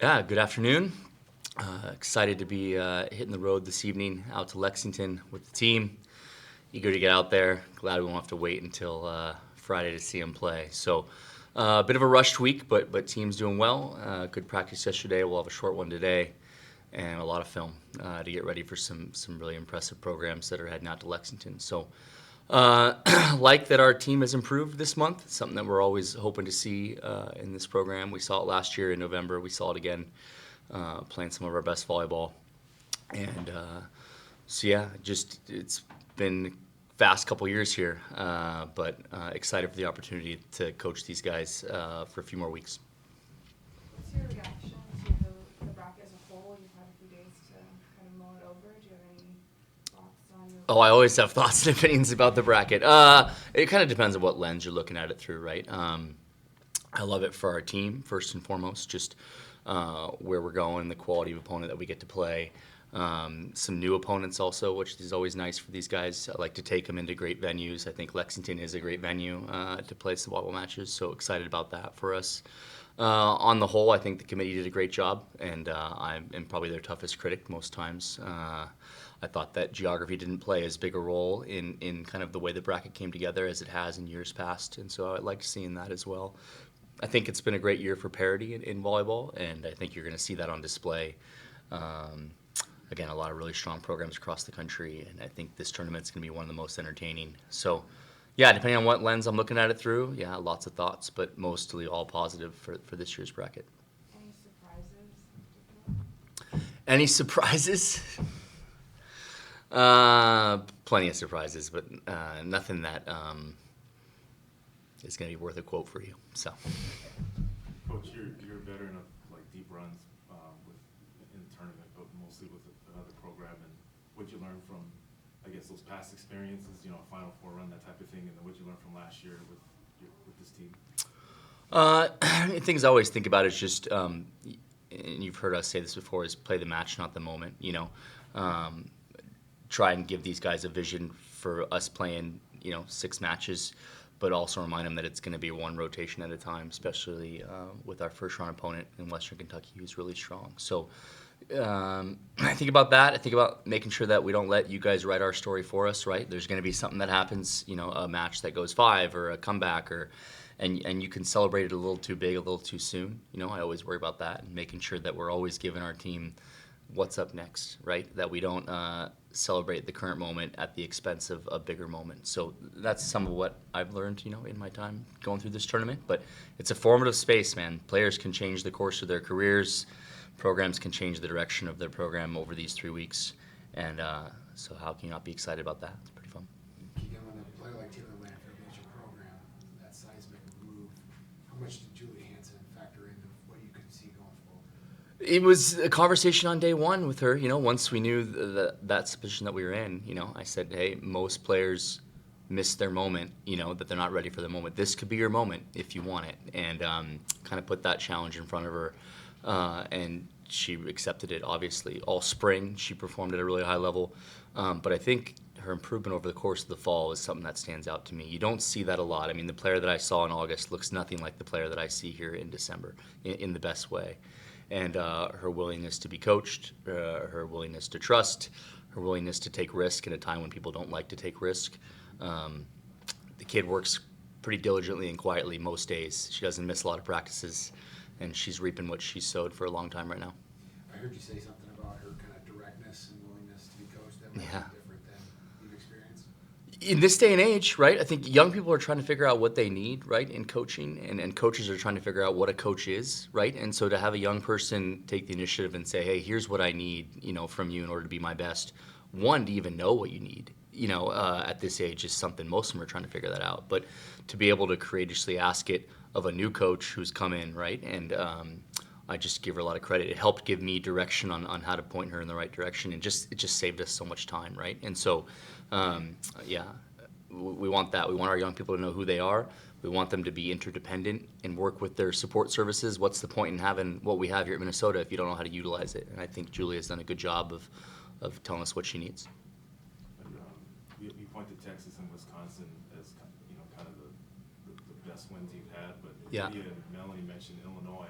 Yeah, good afternoon. Excited to be hitting the road this evening out to Lexington with the team. Eager to get out there. Glad we won't have to wait until Friday to see them play. So, a bit of a rushed week, but team's doing well. Good practice yesterday. We'll have a short one today, and a lot of film to get ready for some really impressive programs that are heading out to Lexington. So, like that our team has improved this month. Something that we're always hoping to see in this program. We saw it last year in November. We saw it again playing some of our best volleyball. And so yeah, just it's been fast couple years here, but excited for the opportunity to coach these guys for a few more weeks. What's your reaction to the bracket as a whole? You've had a few days to kind of mull it over. Do you have any thoughts on your? Oh, I always have thoughts and opinions about the bracket. It kind of depends on what lens you're looking at it through, right? I love it for our team, first and foremost, just where we're going, the quality of opponent that we get to play. Some new opponents also, which is always nice for these guys. I like to take them into great venues. I think Lexington is a great venue to play some volleyball matches, so excited about that for us. On the whole, I think the committee did a great job, and I am probably their toughest critic most times. I thought that geography didn't play as big a role in kind of the way the bracket came together as it has in years past, and so I liked seeing that as well. I think it's been a great year for parity in volleyball, and I think you're going to see that on display. Um, Again, a lot of really strong programs across the country, and I think this tournament's going to be one of the most entertaining. So, yeah, depending on what lens I'm looking at it through, yeah, lots of thoughts, but mostly all positive for this year's bracket. Any surprises in particular? Any surprises? Plenty of surprises, but nothing that is going to be worth a quote for you. So. Coach, you're a veteran of like deep runs with in the tournament, but mostly with another program. And what'd you learn from, I guess, those past experiences? You know, a Final Four run, that type of thing, and then what'd you learn from last year with this team? Things I always think about is just, and you've heard us say this before, is play the match, not the moment. Um, Try and give these guys a vision for us playing, 6 matches, but also remind them that it's going to be one rotation at a time, especially with our first round opponent in Western Kentucky, who's really strong. So I think about that. I think about making sure that we don't let you guys write our story for us, right? There's going to be something that happens, a match that goes 5 or a comeback, and you can celebrate it a little too big, a little too soon. I always worry about that and making sure that we're always giving our team what's up next, right? That we don't celebrate the current moment at the expense of a bigger moment. So that's some of what I've learned, in my time going through this tournament. But it's a formative space, man. Players can change the course of their careers. Programs can change the direction of their program over these 3 weeks. And so how can you not be excited about that? It's pretty fun. Keegan, when a player like Taylor Lanford leads your program, that seismic move, how much did Julie Hansen factor into what you could see going forward? It was a conversation on day one with her. Once we knew that's the position that we were in, I said, hey, most players miss their moment, that they're not ready for the moment. This could be your moment if you want it. And kind of put that challenge in front of her. And she accepted it, obviously. All spring, she performed at a really high level. But I think her improvement over the course of the fall is something that stands out to me. You don't see that a lot. I mean, the player that I saw in August looks nothing like the player that I see here in December in the best way. And her willingness to be coached, her willingness to trust, her willingness to take risk in a time when people don't like to take risk. The kid works pretty diligently and quietly most days. She doesn't miss a lot of practices, and she's reaping what she sowed for a long time right now. I heard you say something about her kind of directness and willingness to be coached that might Yeah. be different than you've experienced. In this day and age, right, I think young people are trying to figure out what they need, right, in coaching, and coaches are trying to figure out what a coach is, right? And so to have a young person take the initiative and say, hey, here's what I need, from you in order to be my best, one, to even know what you need, at this age is something most of them are trying to figure that out. But to be able to courageously ask it of a new coach who's come in, right, and I just give her a lot of credit. It helped give me direction on how to point her in the right direction, and it just saved us so much time, right? And so, yeah, we want that. We want our young people to know who they are. We want them to be interdependent and work with their support services. What's the point in having what we have here at Minnesota if you don't know how to utilize it? And I think Julie has done a good job of telling us what she needs. And, you point to Texas and Wisconsin as kind of the best wins you've had, but Yeah. Lydia and Melanie mentioned Illinois.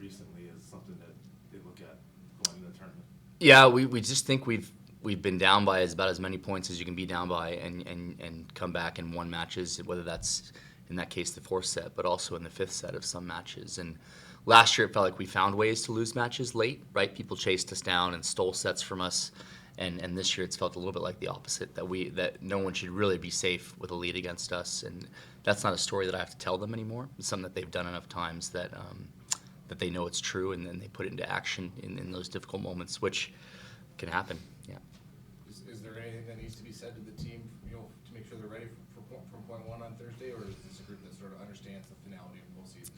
recently as something that they look at going into the tournament? Yeah, we just think we've been down by about as many points as you can be down by and come back and won matches, whether that's in that case the fourth set, but also in the fifth set of some matches. And last year it felt like we found ways to lose matches late, right? People chased us down and stole sets from us. And this year it's felt a little bit like the opposite, that no one should really be safe with a lead against us. And that's not a story that I have to tell them anymore. It's something that they've done enough times that they know it's true, and then they put it into action in those difficult moments, which can happen. Yeah. Is there anything that needs to be said to the team, to make sure they're ready from point one on Thursday, or is this a group that sort of understands the finality of both seasons?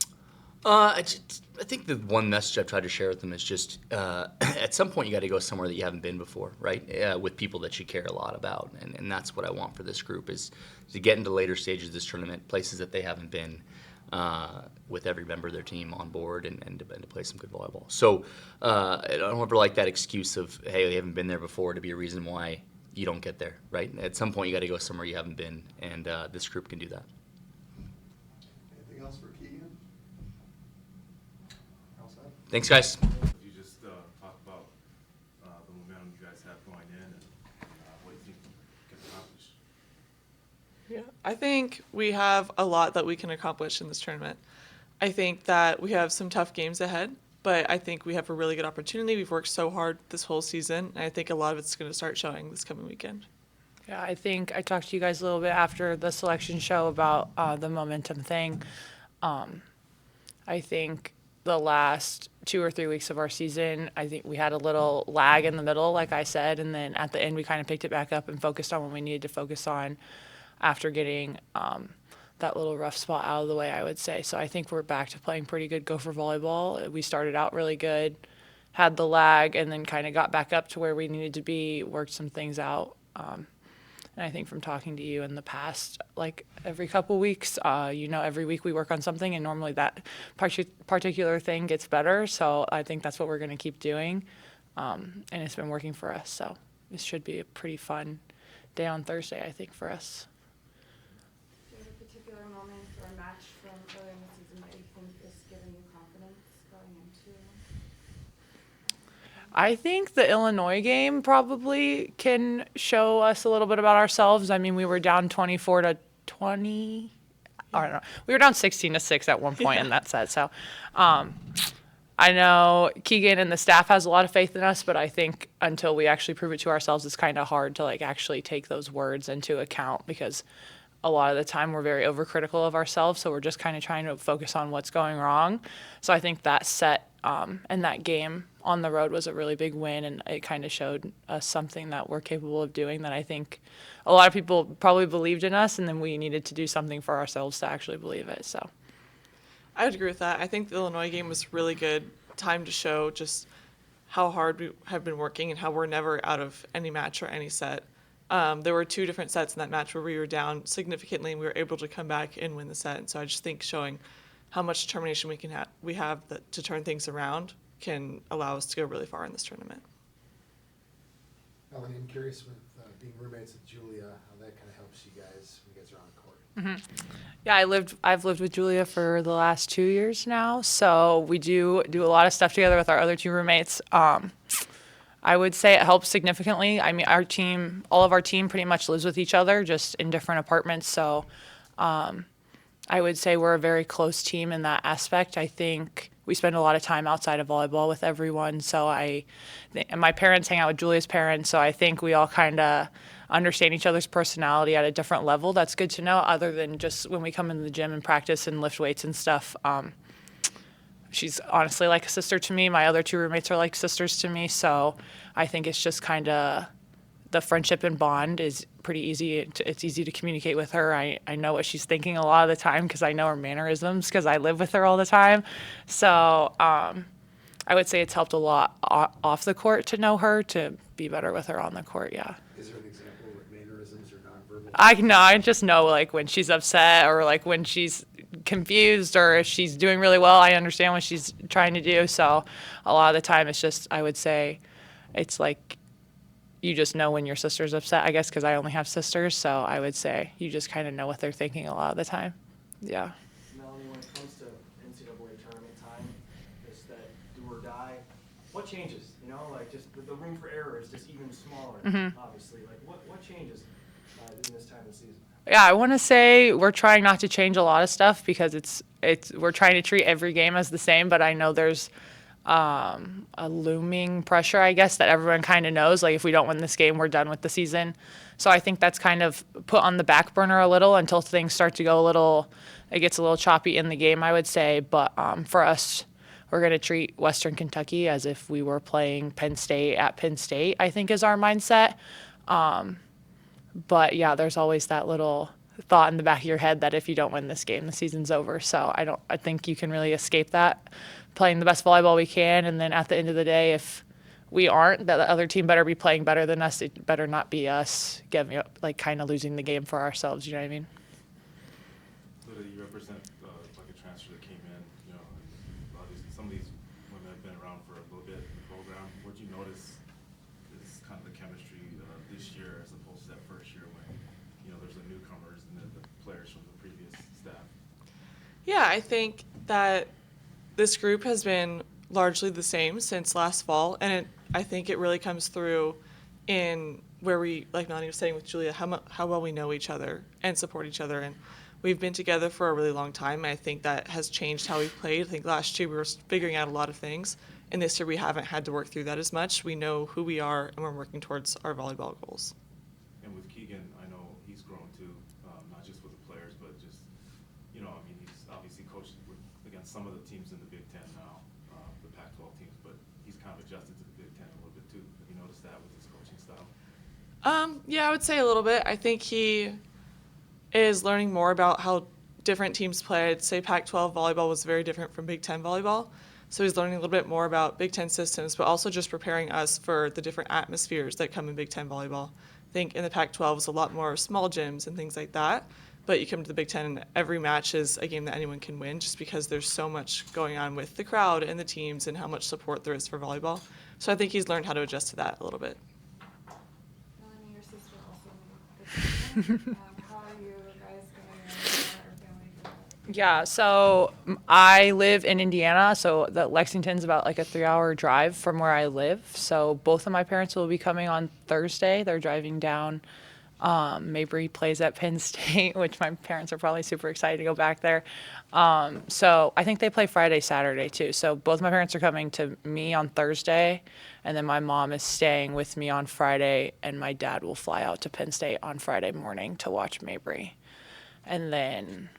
I think the one message I've tried to share with them is just at some point you got to go somewhere that you haven't been before, right? With people that you care a lot about, and that's what I want for this group is to get into later stages of this tournament, places that they haven't been, with every member of their team on board and to play some good volleyball. So I don't ever like that excuse of, hey, they haven't been there before to be a reason why you don't get there, right? At some point you got to go somewhere you haven't been, and this group can do that. Anything else for Keegan? Thanks, guys. Could you just talk about the momentum you guys have going in and what you think you can accomplish? Yeah, I think we have a lot that we can accomplish in this tournament. I think that we have some tough games ahead, but I think we have a really good opportunity. We've worked so hard this whole season, and I think a lot of it's going to start showing this coming weekend. Yeah, I think I talked to you guys a little bit after the selection show about the momentum thing. I think the last 2 or 3 weeks of our season, I think we had a little lag in the middle, like I said, and then at the end we kind of picked it back up and focused on what we needed to focus on after getting that little rough spot out of the way, I would say. So I think we're back to playing pretty good gopher volleyball. We started out really good, had the lag, and then kind of got back up to where we needed to be, worked some things out. And I think from talking to you in the past, like every couple weeks, every week we work on something, and normally that particular thing gets better. So I think that's what we're going to keep doing, and it's been working for us. So this should be a pretty fun day on Thursday, I think, for us. Do you have a particular moment or a match from earlier in the season that you think is giving you confidence going into? I think the Illinois game probably can show us a little bit about ourselves. I mean, we were down 24-20. I don't know. We were down 16-6 at one point in that set. So I know Keegan and the staff has a lot of faith in us, but I think until we actually prove it to ourselves, it's kind of hard to actually take those words into account, because a lot of the time we're very overcritical of ourselves. So we're just kind of trying to focus on what's going wrong. So I think that set and that game on the road was a really big win, and it kind of showed us something that we're capable of doing that I think a lot of people probably believed in us, and then we needed to do something for ourselves to actually believe it. So I would agree with that. I think the Illinois game was really good time to show just how hard we have been working and how we're never out of any match or any set. There were 2 different sets in that match where we were down significantly and we were able to come back and win the set. And so I just think showing how much determination we have to turn things around can allow us to go really far in this tournament. Melanie, I'm curious with being roommates with Julia, how that kind of helps you guys when you guys are on the court. yeah, I've lived with Julia for the last 2 years now, so we do a lot of stuff together with our other 2 roommates. I would say it helps significantly. I mean, all of our team pretty much lives with each other, just in different apartments. So I would say we're a very close team in that aspect. I think we spend a lot of time outside of volleyball with everyone. So and my parents hang out with Julia's parents, so I think we all kind of understand each other's personality at a different level. That's good to know, other than just when we come into the gym and practice and lift weights and stuff. She's honestly like a sister to me. My other 2 roommates are like sisters to me. So I think it's just kind of the friendship and bond is pretty easy. It's easy to communicate with her. I know what she's thinking a lot of the time because I know her mannerisms because I live with her all the time. So I would say it's helped a lot off the court to know her, to be better with her on the court, yeah. Is there an example of mannerisms or nonverbal? I just know when she's upset or when she's confused, or if she's doing really well, I understand what she's trying to do. So a lot of the time it's just, I would say it's you just know when your sister's upset, I guess, because I only have sisters. So I would say you just kind of know what they're thinking a lot of the time. Yeah. Melanie, when it comes to NCAA tournament time, is that eye. What changes? You know, like just the room for error is just even smaller, obviously. Like what changes in this time of the season? Yeah, I want to say we're trying not to change a lot of stuff because we're trying to treat every game as the same, but I know there's a looming pressure, I guess, that everyone kind of knows. Like if we don't win this game, we're done with the season. So I think that's kind of put on the back burner a little until things start to go it gets a little choppy in the game, I would say. But for us, we're going to treat Western Kentucky as if we were playing Penn State at Penn State, I think is our mindset. But yeah, there's always that little thought in the back of your head that if you don't win this game, the season's over. So I think you can really escape that playing the best volleyball we can. And then at the end of the day, if we aren't, that the other team better be playing better than us. It better not be us giving up, like kind of losing the game for ourselves. You know what I mean? Literally, you represent like a transfer that came in, you know, and obviously some of these women have been around for a little bit in the program. What'd you notice is kind of the chemistry this year as opposed to that first year when, you know, there's the newcomers and then the players from the previous staff? Yeah, I think that this group has been largely the same since last fall, and I think it really comes through in where we, like Melanie was saying with Julia, how well we know each other and support each other. And we've been together for a really long time, and I think that has changed how we've played. I think last year we were figuring out a lot of things, and this year we haven't had to work through that as much. We know who we are, and we're working towards our volleyball goals. And with Keegan, I know he's grown too, not just with the players, but just, you know, I mean, he's obviously coached against some of the teams in the Big Ten now, the Pac-12 teams, but he's kind of adjusted to the Big Ten a little bit too. Have you noticed that with his coaching style? Yeah, I would say a little bit. I think he is learning more about how different teams play. I'd say Pac-12 volleyball was very different from Big Ten volleyball. So he's learning a little bit more about Big Ten systems, but also just preparing us for the different atmospheres that come in Big Ten volleyball. I think in the Pac-12 was a lot more small gyms and things like that, but you come to the Big Ten and every match is a game that anyone can win just because there's so much going on with the crowd and the teams and how much support there is for volleyball. So I think he's learned how to adjust to that a little bit. Melanie, your sister also made the how are you guys going to or family for that? Yeah, so I live in Indiana, so Lexington's about like a 3-hour drive from where I live. So both of my parents will be coming on Thursday. They're driving down. Mabry plays at Penn State, which my parents are probably super excited to go back there. So I think they play Friday, Saturday too. So both my parents are coming to me on Thursday, and then my mom is staying with me on Friday, and my dad will fly out to Penn State on Friday morning to watch Mabry. And then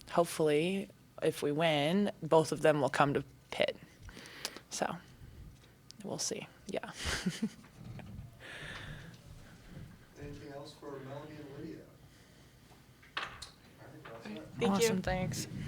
hopefully, if we win, both of them will come to Pitt. So we'll see. Yeah. Anything else for Melanie and Lydia? I think that's it. Thank you. Awesome, thanks.